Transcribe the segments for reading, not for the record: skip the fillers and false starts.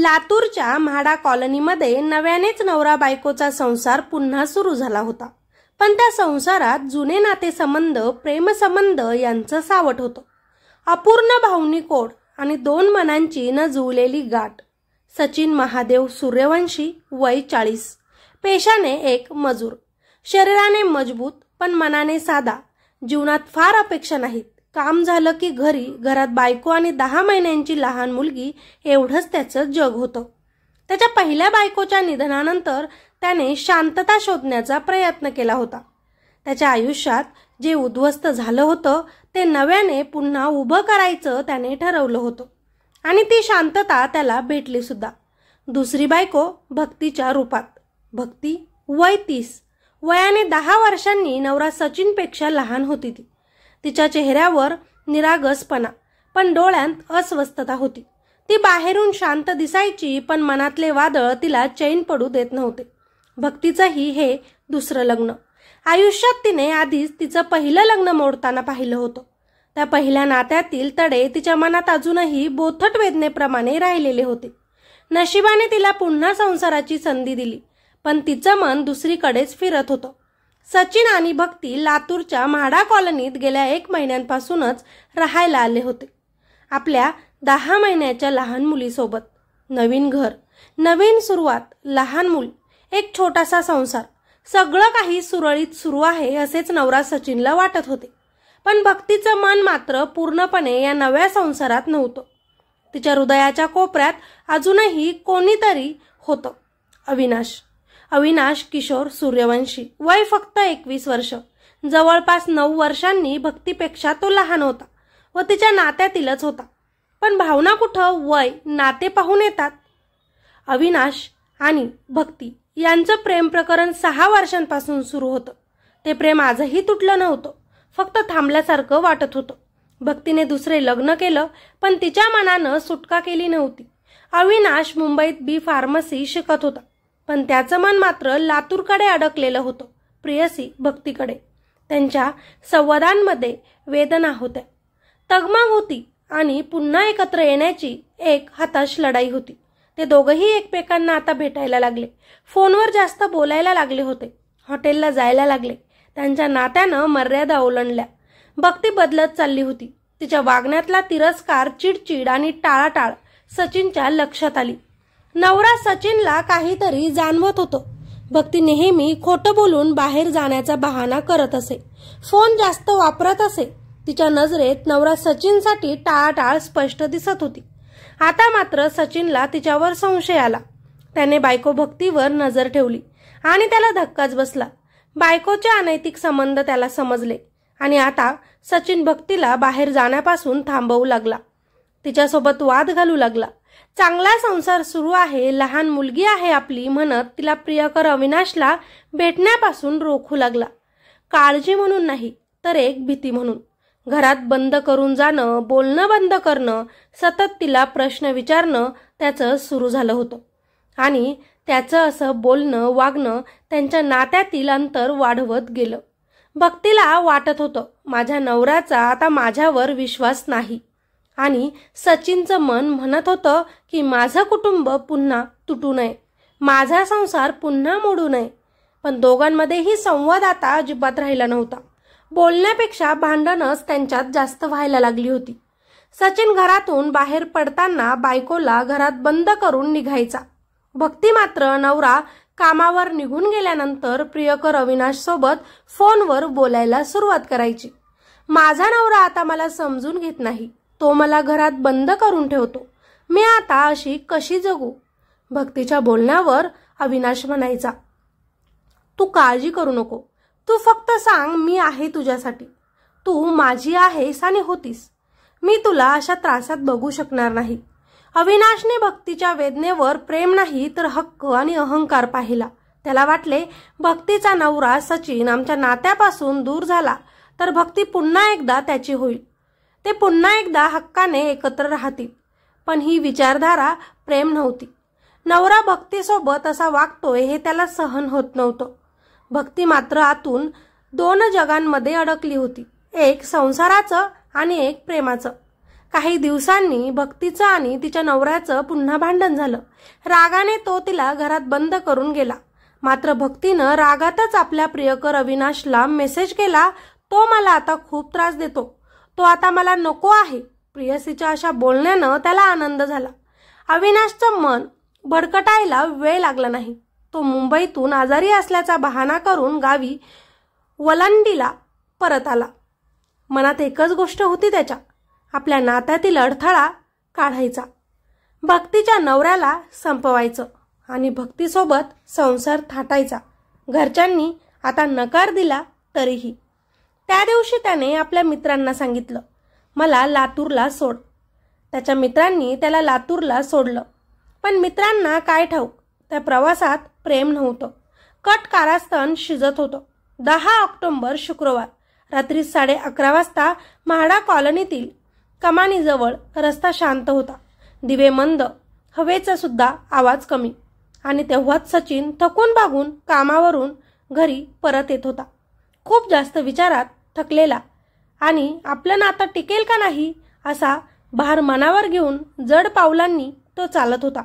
लातूरच्या म्हाडा कॉलनीमध्ये नव्यानेच नवरा बायकोचा संसार पुन्हा सुरू झाला होता. पण त्या संसारात जुने नातेसंबंध, प्रेमसंबंध यांचं सावट होतं. अपूर्ण भावनिक ओढ आणि दोन मनांची न जुळलेली गाठ. सचिन महादेव सूर्यवंशी, वय 40, पेशाने एक मजूर, शरीराने मजबूत पण मनाने साधा. जीवनात फार अपेक्षा नाहीत. काम झालं की घरात बायको आणि 10 महिन्यांची लहान मुलगी, एवढंच त्याचं जग होतं. त्याच्या पहिल्या बायकोच्या निधनानंतर त्याने शांतता शोधण्याचा प्रयत्न केला होता. त्याच्या आयुष्यात जे उद्ध्वस्त झालं होतं ते नव्याने पुन्हा उभं करायचं त्याने ठरवलं होतं. आणि ती शांतता त्याला भेटली सुद्धा. दुसरी बायको भक्तीच्या रूपात. भक्ती वय 30, वयाने 10 वर्षांनी नवरा सचिनपेक्षा लहान होती. तिच्या चेहऱ्यावर निरागसपणा पण डोळ्यांत अस्वस्थता होती. ती बाहेरून शांत दिसायची पण मनातले वादळ तिला चैन पडू देत नव्हते. भक्तीचंही हे दुसरं लग्न. आयुष्यात तिने आधीच तिचं पहिलं लग्न मोडताना पाहिलं होतं. त्या पहिल्या नात्यातील तडे तिच्या मनात अजूनही बोथट वेदनेप्रमाणे राहिलेले होते. नशिबाने तिला पुन्हा संसाराची संधी दिली पण तिचं मन दुसरीकडेच फिरत होतं. सचिन आणि भक्ती लातूरच्या म्हाडा कॉलनीत गेल्या 1 महिन्यांपासूनच राहायला आले होते. आपल्या 10 महिन्याच्या लहान मुलीसोबत. नवीन घर, नवीन सुरुवात, लहान मूल, एक छोटासा संसार. सगळं काही सुरळीत सुरू आहे असेच नवरा सचिनला वाटत होते. पण भक्तीचं मन मात्र पूर्णपणे या नव्या संसारात नव्हतं. तिच्या हृदयाच्या कोपऱ्यात अजूनही कोणीतरी होतं. अविनाश किशोर सूर्यवंशी, वय फक्त 21 वर्ष. जवळपास 9 वर्षांनी भक्तीपेक्षा तो लहान होता व तिच्या नात्यातीलच होता. पण भावना कुठं वय नाते पाहून येतात. अविनाश आणि भक्ती यांचं प्रेम प्रकरण 6 वर्षांपासून सुरू होतं. ते प्रेम आजही तुटलं नव्हतं, फक्त थांबल्यासारखं वाटत होतं. भक्तीने दुसरे लग्न केलं पण तिच्या मनानं सुटका केली नव्हती. अविनाश मुंबईत बी फार्मसी शिकत होता पण त्याचं मन मात्र लातूरकडे अडकलेलं होतं, प्रियसी भक्तीकडे. त्यांच्या संवादांमध्ये वेदना होत्या, तगमग होती आणि पुन्हा एकत्र येण्याची एक हताश लढाई होती. ते दोघंही एकमेकांना आता भेटायला लागले. फोनवर जास्त बोलायला लागले होते. हॉटेलला जायला लागले. त्यांच्या नात्यानं मर्यादा ओलांडल्या. भक्ती बदलत चालली होती. तिच्या वागण्यातला तिरस्कार, चिडचिड आणि टाळाटाळ सचिनच्या लक्षात आली. नवरा सचिनला काहीतरी जाणवत होतं. भक्ती नेहमी खोटं बोलून बाहेर जाण्याचा बहाणा करत असे. फोन जास्त वापरत असे. तिच्या नजरेत नवरा सचिनसाठी टाळाटाळ स्पष्ट दिसत होती. आता मात्र सचिनला तिच्यावर संशय आला. त्याने बायको भक्तीवर नजर ठेवली आणि त्याला धक्काच बसला. बायकोचे अनैतिक संबंध त्याला समजले आणि आता सचिन भक्तीला बाहेर जाण्यापासून थांबवू लागला. तिच्यासोबत वाद घालू लागला. चांगला संसार सुरू आहे, लहान मुलगी आहे आपली म्हणत तिला प्रियकर अविनाशला भेटण्यापासून रोखू लागला. काळजी म्हणून नाही तर एक भीती म्हणून. घरात बंद करून जाणं, बोलणं बंद करणं, सतत तिला प्रश्न विचारणं त्याचं सुरू झालं होतं. आणि त्याचं असं बोलणं, वागणं त्यांच्या नात्यातील अंतर वाढवत गेलं. भक्तीला वाटत होतं माझ्या नवऱ्याचा आता माझ्यावर विश्वास नाही. आणि सचिनचं मन म्हणत होतं की माझं कुटुंब पुन्हा तुटू नये, माझा संसार पुन्हा मोडू नये. पण दोघांमध्येही संवाद आता अजिबात राहिला नव्हता. बोलण्यापेक्षा भांडणच त्यांच्यात जास्त व्हायला लागली होती. सचिन घरातून बाहेर पडताना बायकोला घरात बंद करून निघायचा. भक्ती मात्र नवरा कामावर निघून गेल्यानंतर प्रियकर अविनाश सोबत फोनवर बोलायला सुरुवात करायची. माझा नवरा आता मला समजून घेत नाही, तो मला घरात बंद करून ठेवतो, मी आता अशी कशी जगू. भक्तीच्या बोलण्यावर अविनाश म्हणायचा, तू काळजी करू नको, तू फक्त सांग मी आहे तुझ्यासाठी. तू माझी आहेस आणि होतीस. मी तुला अशा त्रासात बघू शकणार नाही. अविनाशने भक्तीच्या वेदनेवर प्रेम नाही तर हक्क आणि अहंकार पाहिला. त्याला वाटले भक्तीचा नवरा सचिन आमच्या नात्यापासून दूर झाला तर भक्ती पुन्हा एकदा त्याची होईल. ते पुन्हा एकदा हक्काने एकत्र राहतील. पण ही विचारधारा प्रेम नव्हती. नवरा भक्तीसोबत असा वागतोय हे त्याला सहन होत नव्हतं. भक्ती मात्र आतून 2 जगांमध्ये अडकली होती, एक संसाराचं आणि एक प्रेमाचं. काही दिवसांनी भक्तीचं आणि तिच्या नवऱ्याचं पुन्हा भांडण झालं. रागाने तो तिला घरात बंद करून गेला. मात्र भक्तीनं रागातच आपल्या प्रियकर अविनाशला मेसेज केला, तो मला आता खूप त्रास देतो, तो आता मला नको आहे. प्रियसीच्या अशा बोलण्यानं त्याला आनंद झाला. अविनाशचं मन भडकटायला वेळ लागला नाही. तो मुंबईतून आजारी असल्याचा बहाणा करून गावी वलंडीला परत आला. मनात एकच गोष्ट होती त्याच्या, आपल्या नात्यातील अडथळा काढायचा, भक्तीच्या नवऱ्याला संपवायचं आणि भक्तीसोबत संसार थाटायचा. घरच्यांनी आता नकार दिला तरीही. त्या दिवशी त्याने आपल्या मित्रांना सांगितलं, मला लातूरला सोड. त्याच्या मित्रांनी त्याला लातूरला सोडलं. पण मित्रांना काय ठाऊक, त्या प्रवासात प्रेम नव्हतं, कट कारस्थान शिजत होतं. 10 ऑक्टोबर शुक्रवार रात्री 11:30 वाजता म्हाडा कॉलनीतील कमानीजवळ रस्ता शांत होता. दिवे मंद, हवेचा सुद्धा आवाज कमी. आणि तेव्हाच सचिन थकून भागून कामावरून घरी परत येत होता. खूप जास्त विचारात थकलेला आणि आपलं नातं टिकेल का नाही असा भार मनावर घेऊन जड पावलांनी तो चालत होता.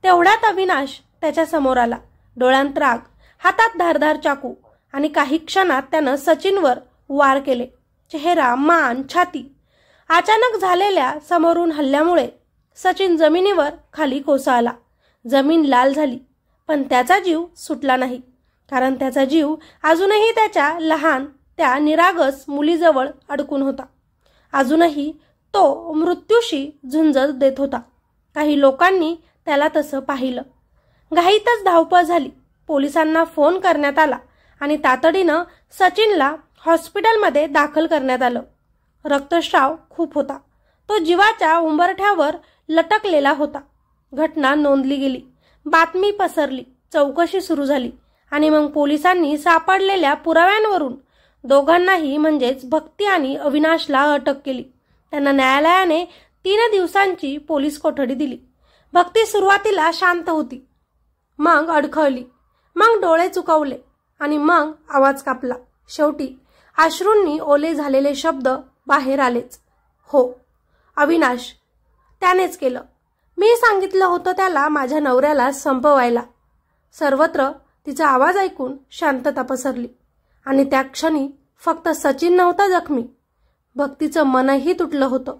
तेवढ्यात अविनाश त्याच्या समोर आला. डोळ्यांत राग, हातात धारदार चाकू आणि काही क्षणात त्यानं सचिनवर वार केले. चेहरा, मान, छाती. अचानक झालेल्या समोरून हल्ल्यामुळे सचिन जमिनीवर खाली कोसळला. जमीन लाल झाली, पण त्याचा जीव सुटला नाही, कारण त्याचा जीव अजूनही त्याच्या लहान त्या निरागस मुलीजवळ अडकून होता. अजूनही तो मृत्यूशी झुंज देत होता. काही लोकांनी त्याला तसं पाहिलं. घाईतच धावपळ झाली. पोलिसांना फोन करण्यात आला आणि तातडीनं सचिनला हॉस्पिटलमध्ये दाखल करण्यात आलं. रक्तस्राव खूप होता. तो जीवाच्या उंबरठ्यावर लटकलेला होता. घटना नोंदली गेली, बातमी पसरली, चौकशी सुरू झाली आणि मग पोलिसांनी सापडलेल्या पुराव्यांवरून दोघांनाही म्हणजेच भक्ती आणि अविनाशला अटक केली. त्यांना न्यायालयाने 3 दिवसांची पोलीस कोठडी दिली. भक्ती सुरुवातीला शांत होती, मग अडखळली, मग डोळे चुकवले आणि मग आवाज कापला. शेवटी अश्रूंनी ओले झालेले शब्द बाहेर आलेच. हो, अविनाश, त्यानेच केलं. मी सांगितलं होतं त्याला माझ्या नवऱ्याला संपवायला. सर्वत्र तिचा आवाज ऐकून शांतता पसरली आणि त्या क्षणी फक्त सचिन नव्हता जखमी, भक्तीचं मनही तुटलं होतं.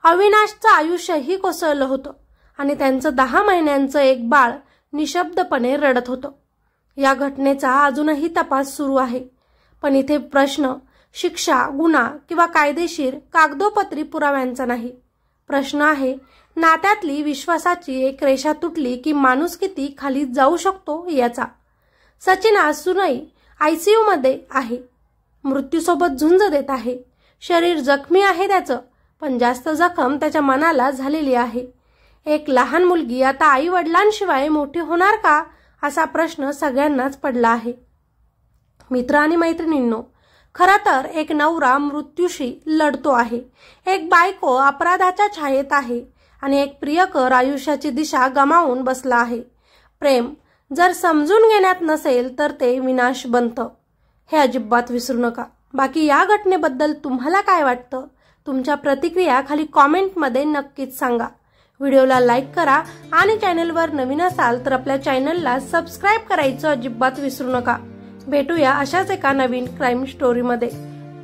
अविनाशचं आयुष्यही कोसळलं होतं आणि त्यांचं 10 महिन्यांचं एक बाळ निशब्दपणे रडत होतं. या घटनेचा अजूनही तपास सुरू आहे. पण इथे प्रश्न शिक्षा, गुन्हा किंवा कायदेशीर कागदोपत्री पुराव्यांचा नाही. प्रश्न आहे नात्यातली विश्वासाची एक रेषा तुटली की माणूस किती खाली जाऊ शकतो याचा. सचिन अजूनही ICU मध्ये आहे, मृत्यूसोबत झुंज देत आहे. शरीर जखमी आहे त्याचं, पण जास्त जखम त्याच्या मनाला झालेली आहे. एक लहान मुलगी आता आई वडिलांशिवाय मोठी होणार का असा प्रश्न सगळ्यांनाच पडला आहे. मित्र आणि मैत्रिणींनो, खरं तर एक नवरा मृत्यूशी लढतो आहे, एक बायको अपराधाच्या छायेत आहे आणि एक प्रियकर आयुष्याची दिशा गमावून बसला आहे. प्रेम जर समजून घेण्यात नसेल तर ते विनाश बनतं, हे अजिबात विसरू नका. बाकी या घटनेबद्दल तुम्हाला काय वाटतं? तुमच्या प्रतिक्रिया खाली कॉमेंटमध्ये नक्कीच सांगा. व्हिडिओला लाईक करा आणि चॅनलवर नवीन असाल तर आपल्या चॅनलला सबस्क्राईब करायचं अजिबात विसरू नका. भेटूया अशाच एका नवीन क्राईम स्टोरीमध्ये.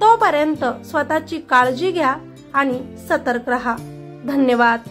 तोपर्यंत स्वतःची काळजी घ्या आणि सतर्क रहा. धन्यवाद.